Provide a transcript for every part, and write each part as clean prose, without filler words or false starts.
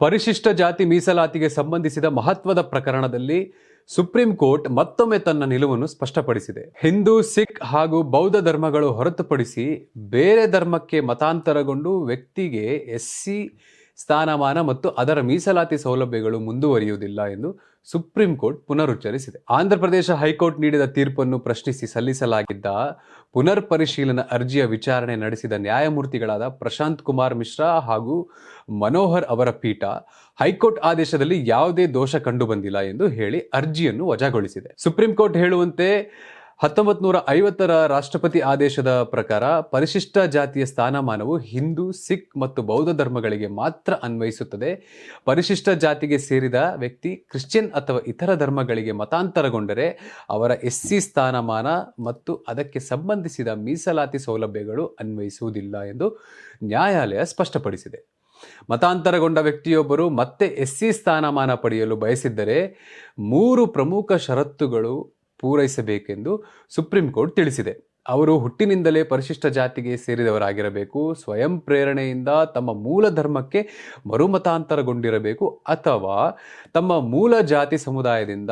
ಪರಿಶಿಷ್ಟ ಜಾತಿ ಮೀಸಲಾತಿಗೆ ಸಂಬಂಧಿಸಿದ ಮಹತ್ವದ ಪ್ರಕರಣದಲ್ಲಿ ಸುಪ್ರೀಂ ಕೋರ್ಟ್ ಮತ್ತೊಮ್ಮೆ ತನ್ನ ನಿಲುವನ್ನು ಸ್ಪಷ್ಟಪಡಿಸಿದೆ. ಹಿಂದೂ, ಸಿಖ್ ಹಾಗೂ ಬೌದ್ಧ ಧರ್ಮಗಳು ಹೊರತುಪಡಿಸಿ ಬೇರೆ ಧರ್ಮಕ್ಕೆ ಮತಾಂತರಗೊಂಡು ವ್ಯಕ್ತಿಗೆ ಎಸ್ಸಿ ಸ್ಥಾನಮಾನ ಮತ್ತು ಅದರ ಮೀಸಲಾತಿ ಸೌಲಭ್ಯಗಳು ಮುಂದುವರಿಯುವುದಿಲ್ಲ ಎಂದು ಸುಪ್ರೀಂ ಕೋರ್ಟ್ ಪುನರುಚ್ಚರಿಸಿದೆ. ಆಂಧ್ರಪ್ರದೇಶ ಹೈಕೋರ್ಟ್ ನೀಡಿದ ತೀರ್ಪನ್ನು ಪ್ರಶ್ನಿಸಿ ಸಲ್ಲಿಸಲಾಗಿದ್ದ ಪುನರ್ ಪರಿಶೀಲನಾ ಅರ್ಜಿಯ ವಿಚಾರಣೆ ನಡೆಸಿದ ನ್ಯಾಯಮೂರ್ತಿಗಳಾದ ಪ್ರಶಾಂತ್ ಕುಮಾರ್ ಮಿಶ್ರಾ ಹಾಗೂ ಮನೋಹರ್ ಅವರ ಪೀಠ ಹೈಕೋರ್ಟ್ ಆದೇಶದಲ್ಲಿ ಯಾವುದೇ ದೋಷ ಕಂಡುಬಂದಿಲ್ಲ ಎಂದು ಹೇಳಿ ಅರ್ಜಿಯನ್ನು ವಜಾಗೊಳಿಸಿದೆ. ಸುಪ್ರೀಂ ಕೋರ್ಟ್ ಹೇಳುವಂತೆ 1950ರ ರಾಷ್ಟ್ರಪತಿ ಆದೇಶದ ಪ್ರಕಾರ ಪರಿಶಿಷ್ಟ ಜಾತಿಯ ಸ್ಥಾನಮಾನವು ಹಿಂದೂ, ಸಿಖ್ ಮತ್ತು ಬೌದ್ಧ ಧರ್ಮಗಳಿಗೆ ಮಾತ್ರ ಅನ್ವಯಿಸುತ್ತದೆ. ಪರಿಶಿಷ್ಟ ಜಾತಿಗೆ ಸೇರಿದ ವ್ಯಕ್ತಿ ಕ್ರಿಶ್ಚಿಯನ್ ಅಥವಾ ಇತರ ಧರ್ಮಗಳಿಗೆ ಮತಾಂತರಗೊಂಡರೆ ಅವರ ಎಸ್ಸಿ ಸ್ಥಾನಮಾನ ಮತ್ತು ಅದಕ್ಕೆ ಸಂಬಂಧಿಸಿದ ಮೀಸಲಾತಿ ಸೌಲಭ್ಯಗಳು ಅನ್ವಯಿಸುವುದಿಲ್ಲ ಎಂದು ನ್ಯಾಯಾಲಯ ಸ್ಪಷ್ಟಪಡಿಸಿದೆ. ಮತಾಂತರಗೊಂಡ ವ್ಯಕ್ತಿಯೊಬ್ಬರು ಮತ್ತೆ ಎಸ್ಸಿ ಸ್ಥಾನಮಾನ ಪಡೆಯಲು ಬಯಸಿದ್ದರೆ 3 ಪ್ರಮುಖ ಷರತ್ತುಗಳು ಪೂರೈಸಬೇಕೆಂದು ಸುಪ್ರೀಂ ಕೋರ್ಟ್ ತಿಳಿಸಿದೆ. ಅವರು ಹುಟ್ಟಿನಿಂದಲೇ ಪರಿಶಿಷ್ಟ ಜಾತಿಗೆ ಸೇರಿದವರಾಗಿರಬೇಕು, ಸ್ವಯಂ ಪ್ರೇರಣೆಯಿಂದ ತಮ್ಮ ಮೂಲ ಧರ್ಮಕ್ಕೆ ಮರುಮತಾಂತರಗೊಂಡಿರಬೇಕು ಅಥವಾ ತಮ್ಮ ಮೂಲ ಜಾತಿ ಸಮುದಾಯದಿಂದ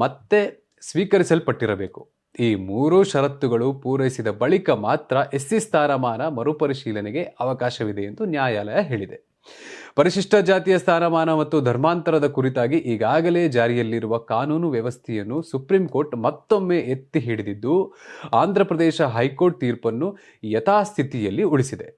ಮತ್ತೆ ಸ್ವೀಕರಿಸಲ್ಪಟ್ಟಿರಬೇಕು. ಈ 3 ಷರತ್ತುಗಳು ಪೂರೈಸಿದ ಬಳಿಕ ಮಾತ್ರ ಎಸ್ಸಿ ಸ್ಥಾನಮಾನ ಮರುಪರಿಶೀಲನೆಗೆ ಅವಕಾಶವಿದೆ ಎಂದು ನ್ಯಾಯಾಲಯ ಹೇಳಿದೆ. ಪರಿಶಿಷ್ಟ ಜಾತಿಯ ಸ್ಥಾನಮಾನ ಮತ್ತು ಧರ್ಮಾಂತರದ ಕುರಿತಾಗಿ ಈಗಾಗಲೇ ಜಾರಿಯಲ್ಲಿರುವ ಕಾನೂನು ವ್ಯವಸ್ಥೆಯನ್ನು ಸುಪ್ರೀಂ ಕೋರ್ಟ್ ಮತ್ತೊಮ್ಮೆ ಎತ್ತಿ ಹಿಡಿದಿದ್ದು ಆಂಧ್ರಪ್ರದೇಶ ಹೈಕೋರ್ಟ್ ತೀರ್ಪನ್ನು ಯಥಾಸ್ಥಿತಿಯಲ್ಲಿ ಉಳಿಸಿದೆ.